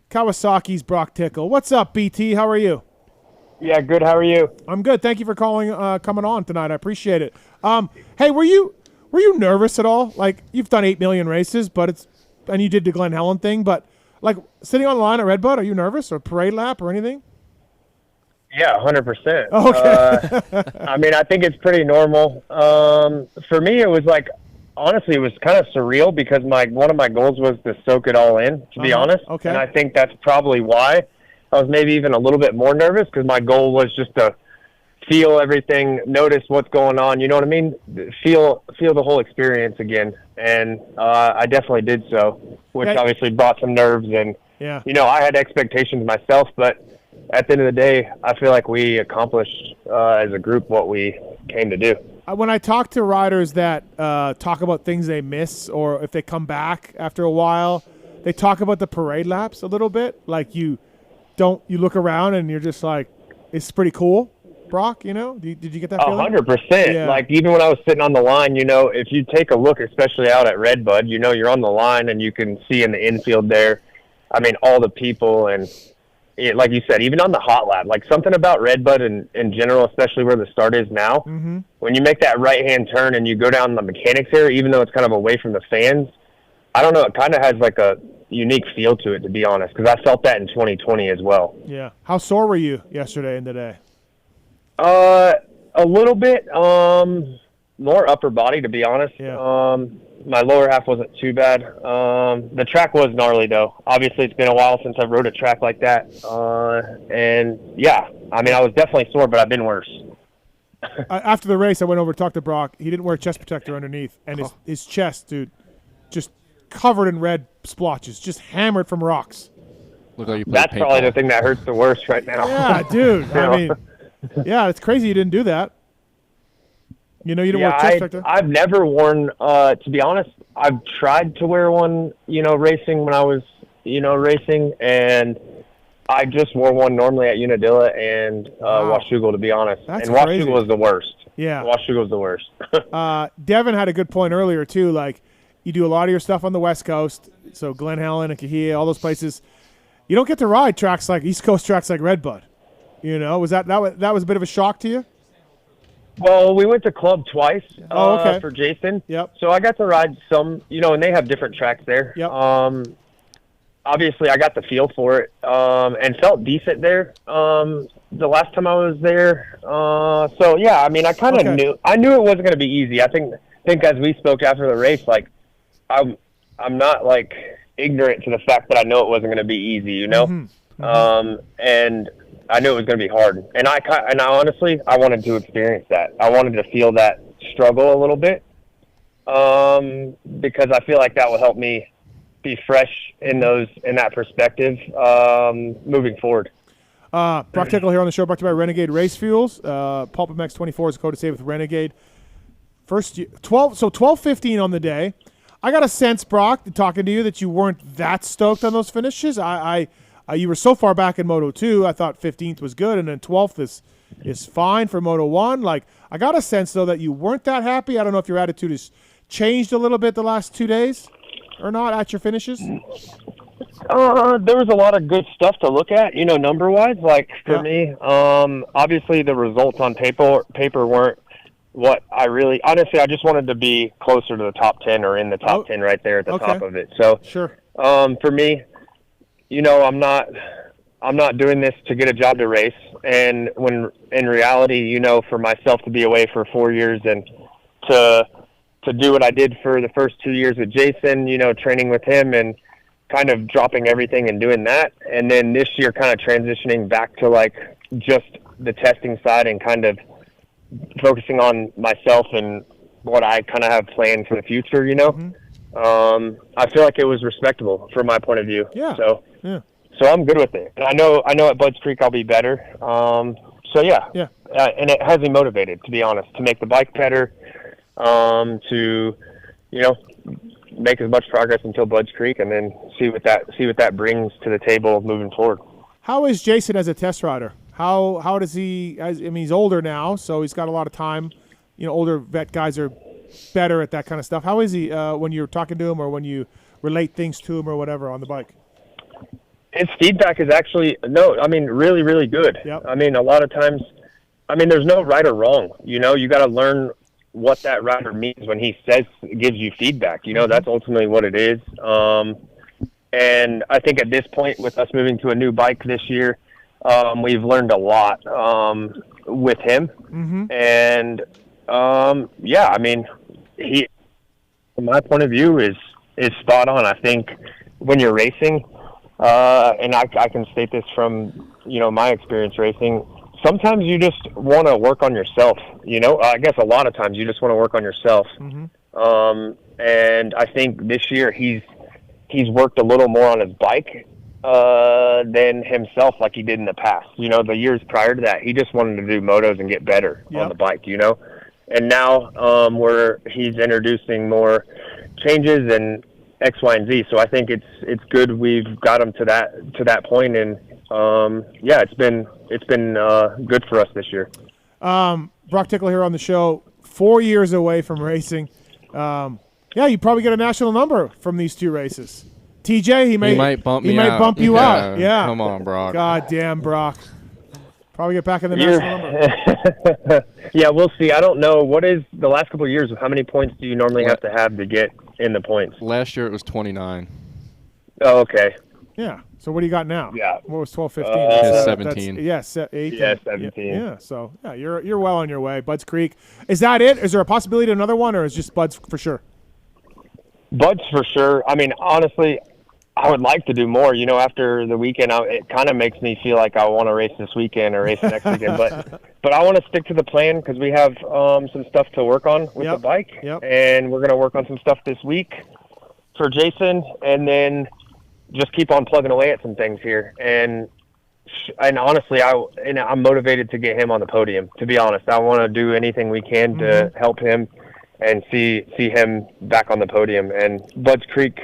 Kawasaki's Broc Tickle. What's up, BT? How are you? Yeah, good. How are you? I'm good. Thank you for coming on tonight. I appreciate it. Hey, were you nervous at all? Like, you've done 8 million races, and you did the Glen Helen thing, but like sitting on the line at Redbud, are you nervous or parade lap or anything? Yeah, 100%. Okay. I mean, I think it's pretty normal. For me, it was like, honestly, it was kind of surreal because one of my goals was to soak it all in, to be honest. Okay. And I think that's probably why I was maybe even a little bit more nervous, because my goal was just to feel everything, notice what's going on, you know what I mean? Feel the whole experience again. And I definitely did so, which obviously brought some nerves. And, I had expectations myself, but at the end of the day, I feel like we accomplished as a group what we came to do. When I talk to riders that talk about things they miss, or if they come back after a while, they talk about the parade laps a little bit. Like you look around and you're just like, it's pretty cool, Broc, Did you get that feeling? 100%. Yeah. Like, even when I was sitting on the line, if you take a look, especially out at Redbud, you're on the line and you can see in the infield there, I mean, all the people and like you said, even on the hot lap, like something about Redbud in general, especially where the start is now, when you make that right-hand turn and you go down the mechanics area, even though it's kind of away from the fans, I don't know, it kind of has like a unique feel to it, to be honest, because I felt that in 2020 as well. Yeah. How sore were you yesterday and today? A little bit, more upper body, to be honest. Yeah. My lower half wasn't too bad. The track was gnarly, though. Obviously, it's been a while since I've rode a track like that. And, yeah, I mean, I was definitely sore, but I've been worse. After the race, I went over to talk to Broc. He didn't wear a chest protector underneath, and his chest, dude, just covered in red splotches, just hammered from rocks. Look how you play That's probably the thing that hurts the worst right now. Yeah, dude. I mean, yeah, it's crazy you didn't do that. You didn't wear a chest protector? I've never worn, to be honest, I've tried to wear one, racing when I was, racing, and I just wore one normally at Unadilla and Washougal, to be honest. That's and crazy. Washougal was the worst. Yeah. Washougal was the worst. Devin had a good point earlier, too. Like, you do a lot of your stuff on the West Coast, so Glen Helen and Kahia, all those places. You don't get to ride tracks like East Coast tracks like Redbud. Was that was a bit of a shock to you? Well, we went to Club twice okay. for Jason. Yep. So I got to ride some, and they have different tracks there. Yep. Obviously, I got the feel for it and felt decent there the last time I was there. So, yeah, I mean, I kind of knew. I knew it wasn't going to be easy. I think as we spoke after the race, like, I'm not, like, ignorant to the fact that I know it wasn't going to be easy, and I knew it was going to be hard, and I honestly, I wanted to experience that. I wanted to feel that struggle a little bit, because I feel like that will help me be fresh in that perspective, moving forward. Broc Tickle here on the show, brought to you by Renegade Race Fuels. Pulp MX 24 is the code to save with Renegade. First year, 12:15 on the day. I got a sense, Broc, talking to you, that you weren't that stoked on those finishes. You were so far back in Moto 2, I thought 15th was good, and then 12th is fine for Moto 1. Like, I got a sense, though, that you weren't that happy. I don't know if your attitude has changed a little bit the last 2 days or not at your finishes. There was a lot of good stuff to look at, number-wise. Like, for me, obviously the results on paper weren't what I really – honestly, I just wanted to be closer to the top 10 or in the top 10 right there at the top of it. So, sure. For me – I'm not doing this to get a job to race. And when in reality, for myself to be away for 4 years and to do what I did for the first 2 years with Jason, training with him and kind of dropping everything and doing that. And then this year kind of transitioning back to like just the testing side and kind of focusing on myself and what I kind of have planned for the future, I feel like it was respectable from my point of view. Yeah. So I'm good with it. And I know at Budds Creek I'll be better. So yeah. And it has me motivated, to be honest, to make the bike better, to make as much progress until Budds Creek, and then see what that brings to the table moving forward. How is Jason as a test rider? How does he? He's older now, so he's got a lot of time. Older vet guys are better at that kind of stuff. How is he when you're talking to him or when you relate things to him or whatever on the bike? His feedback is actually really, really good. Yep. I mean, a lot of times, there's no right or wrong. You know, you got to learn what that rider means when he gives you feedback. You know, that's ultimately what it is. And I think at this point, with us moving to a new bike this year, we've learned a lot with him. And he, from my point of view, is spot on. I think when you're racing, and I can state this from my experience racing, sometimes you just want to work on yourself. I guess a lot of times you just want to work on yourself. And I think this year he's worked a little more on his bike than himself, like he did in the past. The years prior to that, he just wanted to do motos and get better on the bike. And now he's introducing more changes and X, Y, and Z. So I think it's good we've got him to that point, and it's been good for us this year. Broc Tickle here on the show. 4 years away from racing. You probably get a national number from these two races. TJ, he might bump you out. Yeah, come on, Broc. God damn, Broc. Probably get back in the national number. Yeah, we'll see. I don't know. What is the last couple of years? How many points do you normally have to get in the points? Last year it was 29. Oh, okay. Yeah. So what do you got now? Yeah. What was 12, 15? 17. Yes, 18. Yeah, 17. Yeah. So you're well on your way. Budds Creek. Is that it? Is there a possibility of another one, or is just Budds for sure? Budds for sure. I mean, honestly, I would like to do more. After the weekend, it kind of makes me feel like I want to race this weekend or race next weekend. But I want to stick to the plan because we have some stuff to work on with the bike. Yep. And we're going to work on some stuff this week for Jason, and then just keep on plugging away at some things here. And honestly, I'm motivated to get him on the podium, to be honest. I want to do anything we can to help him and see him back on the podium. And Budds Creek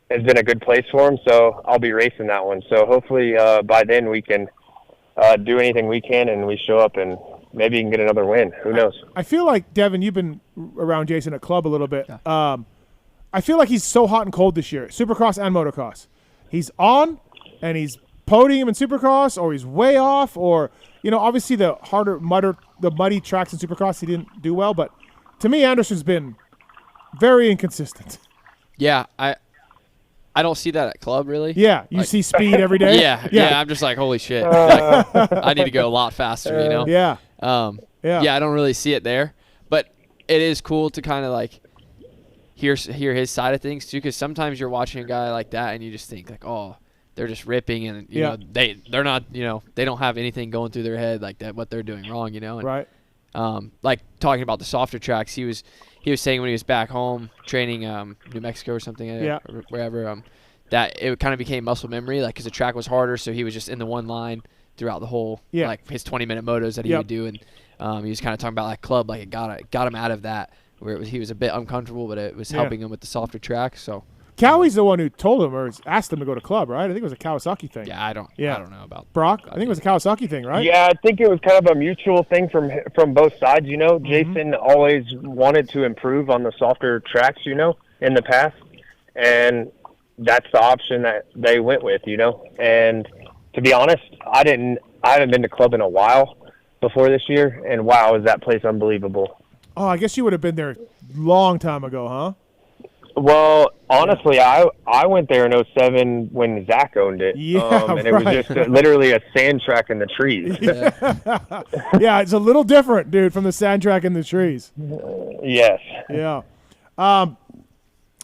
has been a good place for him, so I'll be racing that one. So hopefully by then we can do anything we can, and we show up and maybe you can get another win. Who knows? I feel like, Devin, you've been around Jason at club a little bit. Yeah. I feel like he's so hot and cold this year, Supercross and motocross. He's on, and he's podium in Supercross, or he's way off, or obviously the muddy tracks in Supercross he didn't do well. But to me, Anderson's been very inconsistent. Yeah, I don't see that at club really. Yeah, you see speed every day. Yeah. I'm just like, holy shit, I need to go a lot faster. Yeah. I don't really see it there, but it is cool to kind of like hear his side of things too, because sometimes you're watching a guy like that and you just think like, oh, they're just ripping, and you know they're not, they don't have anything going through their head like that, what they're doing wrong, and, right. Like talking about the softer tracks, he was saying when he was back home training New Mexico or something, or wherever, that it kind of became muscle memory, like because the track was harder, so he was just in the one line throughout the whole like his 20-minute motos that he would do, and he was kind of talking about like club, like it got him out of that where he was a bit uncomfortable, but it was helping him with the softer track. So Cowie's the one who told him or asked him to go to club, right? I think it was a Kawasaki thing. I don't know about Broc. I think it was a Kawasaki thing, right? Yeah, I think it was kind of a mutual thing from both sides. Jason always wanted to improve on the softer tracks, in the past, and that's the option that they went with, And to be honest, I haven't been to club in a while before this year, and wow, is that place unbelievable. Oh, I guess you would have been there a long time ago, huh? Well, honestly, I went there in 2007 when Zach owned it. And it was just literally a sand track in the trees. Yeah, it's a little different, dude, from the sand track in the trees. Yes. Yeah.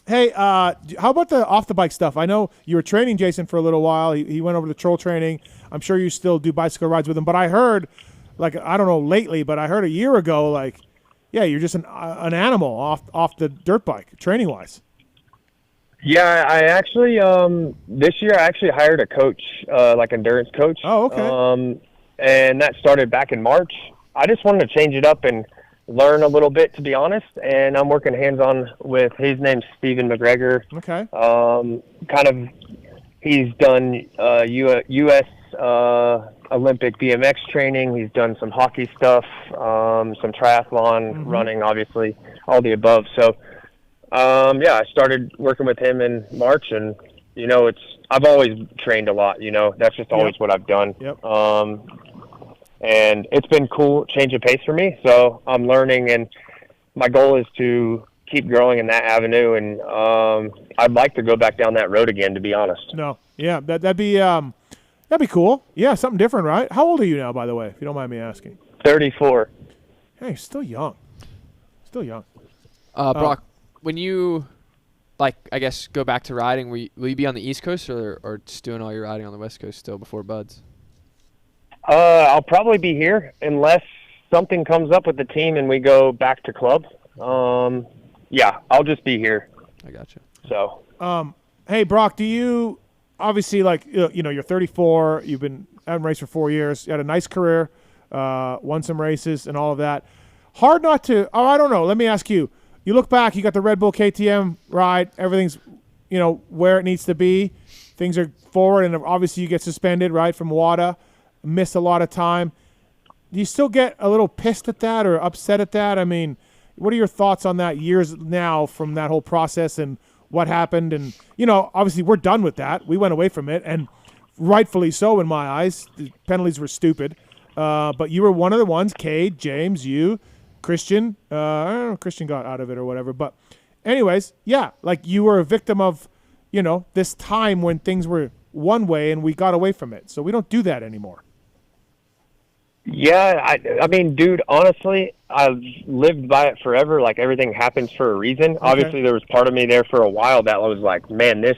Hey, how about the off-the-bike stuff? I know you were training Jason for a little while. He went over to troll training. I'm sure you still do bicycle rides with him. But I heard, like, I don't know lately, but I heard a year ago, like, yeah, you're just an animal off the dirt bike, training-wise. Yeah, I actually this year I actually hired a coach, like endurance coach. Oh, okay. And that started back in March. I just wanted to change it up and learn a little bit, to be honest. And I'm working hands-on with his name's Steven McGregor. Okay. He's done U.S. Olympic BMX training. He's done some hockey stuff, some triathlon, running, obviously, all the above. So, I started working with him in March, and I've always trained a lot. That's just always what I've done. Yep. And it's been cool, change of pace for me. So I'm learning, and my goal is to keep growing in that avenue. And I'd like to go back down that road again, to be honest. No, yeah, that'd be cool. Yeah, something different, right? How old are you now, by the way, if you don't mind me asking? 34. Hey, still young. Still young. Broc, when you, I guess, go back to riding, will you be on the East Coast or just doing all your riding on the West Coast still before Buds? I'll probably be here unless something comes up with the team and we go back to club. Yeah, I'll just be here. I gotcha. So. Hey, Broc, do you obviously you're 34. You've been having raced for 4 years. You had a nice career, won some races and all of that. Hard not to. Oh, I don't know. Let me ask you. You look back. You got the Red Bull KTM ride. Everything's where it needs to be. Things are forward, and obviously you get suspended right from WADA. Missed a lot of time. Do you still get a little pissed at that or upset at that? I mean, what are your thoughts on that years now from that whole process and what happened? And, obviously we're done with that. We went away from it, and rightfully so in my eyes. The penalties were stupid. But you were one of the ones, Cade, James, you, Christian. I don't know if Christian got out of it or whatever. But anyways, yeah, you were a victim of, this time when things were one way and we got away from it. So we don't do that anymore. Yeah, I mean, dude, honestly, I've lived by it forever. Everything happens for a reason. Okay. Obviously, there was part of me there for a while that was like, man, it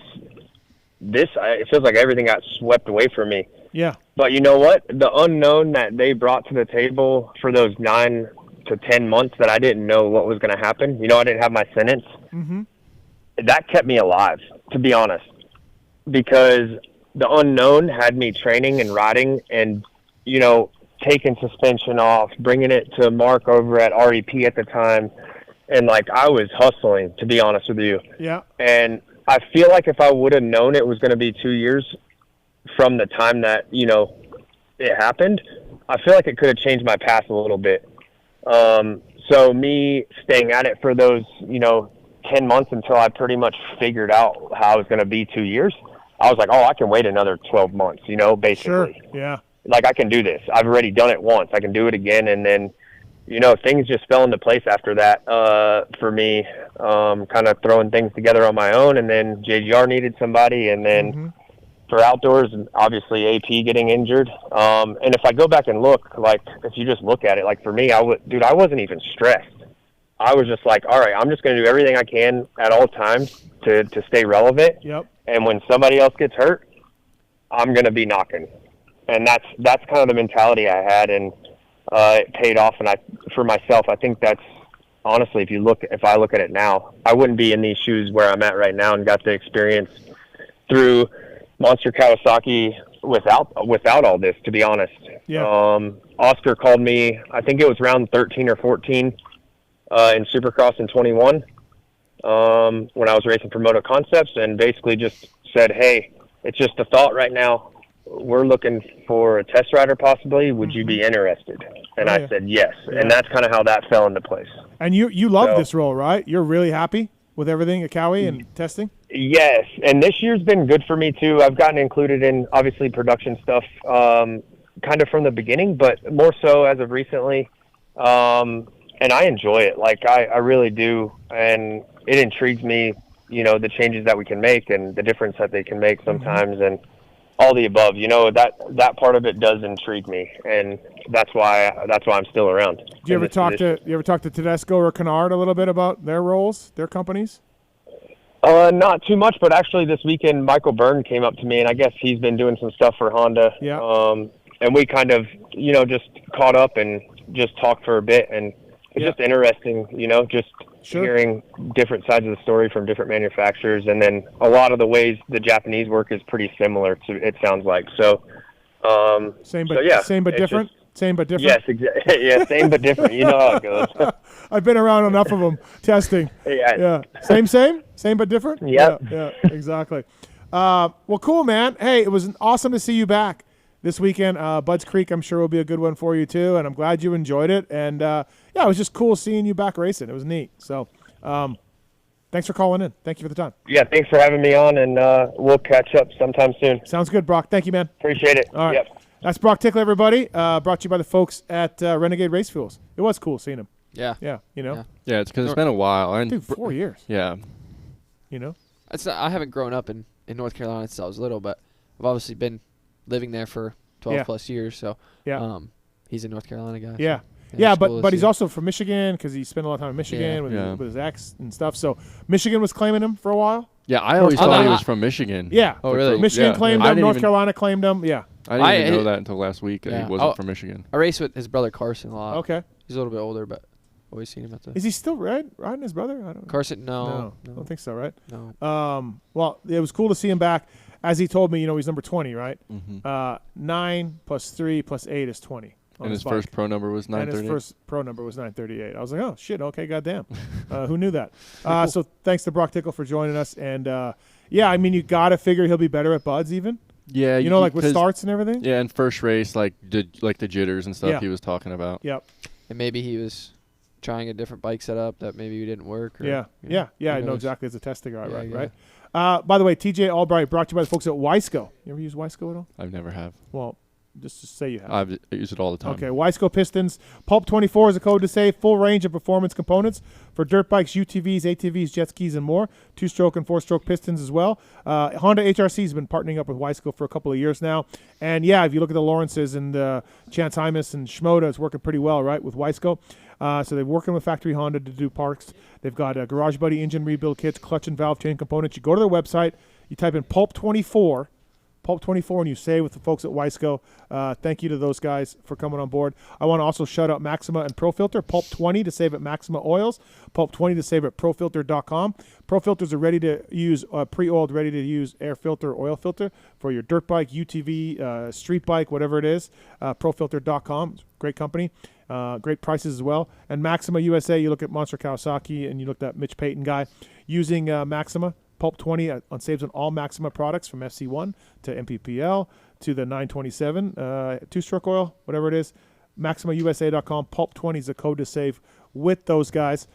feels like everything got swept away from me. Yeah. But you know what? The unknown that they brought to the table for those 9 to 10 months that I didn't know what was going to happen. I didn't have my sentence. Mm-hmm. That kept me alive, to be honest, because the unknown had me training and riding and, taking suspension off, bringing it to Mark over at REP at the time. And I was hustling, to be honest with you. Yeah. And I feel like if I would have known it was going to be 2 years from the time that, it happened, I feel like it could have changed my path a little bit. So me staying at it for those, 10 months until I pretty much figured out how I was going to be 2 years, I was like, oh, I can wait another 12 months, basically. Sure. Yeah. I can do this. I've already done it once. I can do it again. And then, things just fell into place after that for me, kind of throwing things together on my own. And then JGR needed somebody. And then for outdoors, obviously AP getting injured. And if I go back and look, if you just look at it, for me, I wasn't even stressed. I was just like, all right, I'm just going to do everything I can at all times to stay relevant. Yep. And when somebody else gets hurt, I'm going to be knocking. And that's kind of the mentality I had, and it paid off. And for myself, I think that's honestly, if I look at it now, I wouldn't be in these shoes where I'm at right now and got the experience through Monster Kawasaki without all this, to be honest. Yeah. Oscar called me, I think it was round 13 or 14 in Supercross in 21 when I was racing for Moto Concepts, and basically just said, hey, it's just a thought right now. We're looking for a test rider possibly. Would you be interested? And I said yes. Yeah. And that's kind of how that fell into place. And you love this role, right? You're really happy with everything at Cowie and testing? Yes. And this year's been good for me too. I've gotten included in obviously production stuff kind of from the beginning, but more so as of recently. And I enjoy it. I really do. And it intrigues me, the changes that we can make and the difference that they can make sometimes. And all the above, that part of it does intrigue me, and that's why I'm still around. Do you ever talk to Tedesco or Kennard a little bit about their roles, their companies? Not too much, but actually this weekend Michael Byrne came up to me, and I guess he's been doing some stuff for Honda. Yeah. And we kind of, just caught up and just talked for a bit, and it's just interesting, just hearing different sides of the story from different manufacturers, and then a lot of the ways the Japanese work is pretty similar to it sounds like. So, same but different. Same but different. Yes, exactly. Yeah, same but different. You know how it goes. I've been around enough of them testing. Yeah. Same but different. Yep. Yeah, exactly. Well, cool, man. Hey, it was awesome to see you back this weekend. Budds Creek, I'm sure, will be a good one for you too, and I'm glad you enjoyed it. And it was just cool seeing you back racing. It was neat. So, Thanks for calling in. Thank you for the time. Yeah, thanks for having me on, and we'll catch up sometime soon. Sounds good, Broc. Thank you, man. Appreciate it. All right. Yep. That's Broc Tickle, everybody. Brought to you by the folks at Renegade Race Fuels. It was cool seeing him. Yeah. Yeah, you know. Yeah, it's because it's been a while. And Dude, 4 years. Yeah. You know. I haven't grown up in North Carolina since I was little, but I've obviously been living there for 12 plus years. So he's a North Carolina guy. Yeah. So, yeah, but he's also from Michigan because he spent a lot of time in Michigan with his ex and stuff. So Michigan was claiming him for a while. Yeah, I always thought he was from Michigan. Yeah. Oh, really? Michigan claimed him. North Carolina claimed him. Yeah. I didn't even know that until last week that he wasn't from Michigan. I race with his brother Carson a lot. Okay. He's a little bit older, but always seen him at the. Is he still riding his brother? I don't know. Carson, no. I don't think so, right? No. Well, it was cool to see him back. As he told me, he's number 20, right? Mm-hmm. 9 plus 3 plus 8 is 20. And his first pro number was 938. And his first pro number was 938. I was like, oh, shit, okay, goddamn. Who knew that? So thanks to Broc Tickle for joining us. And, you got to figure he'll be better at buds even. Yeah. Like with starts and everything? Yeah, and first race, the jitters and stuff he was talking about. Yep. And maybe he was trying a different bike setup that maybe didn't work. Or, I know exactly as a testing guy, right? By the way, TJ Albright brought to you by the folks at Wiseco. You ever use Wiseco at all? I've never have. Well, just to say you have. I use it all the time. Okay, Wiseco pistons. Pulp 24 is a code to save. Full range of performance components for dirt bikes, UTVs, ATVs, jet skis, and more. 2-stroke and 4-stroke pistons as well. Honda HRC has been partnering up with Wiseco for a couple of years now. And, if you look at the Lawrences and Chance Hymas and Shimoda, it's working pretty well, right, with Wiseco. So they're working with Factory Honda to do parts. They've got Garage Buddy engine rebuild kits, clutch and valve chain components. You go to their website, you type in Pulp 24, and you save with the folks at Wiseco. Thank you to those guys for coming on board. I want to also shout out Maxima and ProFilter. Pulp 20 to save at Maxima Oils. Pulp 20 to save at ProFilter.com. ProFilters are ready to use pre-oiled, ready to use air filter, oil filter for your dirt bike, UTV, street bike, whatever it is. ProFilter.com. Great company. Great prices as well. And Maxima USA, you look at Monster Kawasaki and you look at that Mitch Payton guy using Maxima. Pulp 20 on saves on all Maxima products from FC1 to MPPL to the 927 2-stroke oil, whatever it is. MaximaUSA.com. Pulp 20 is a code to save with those guys.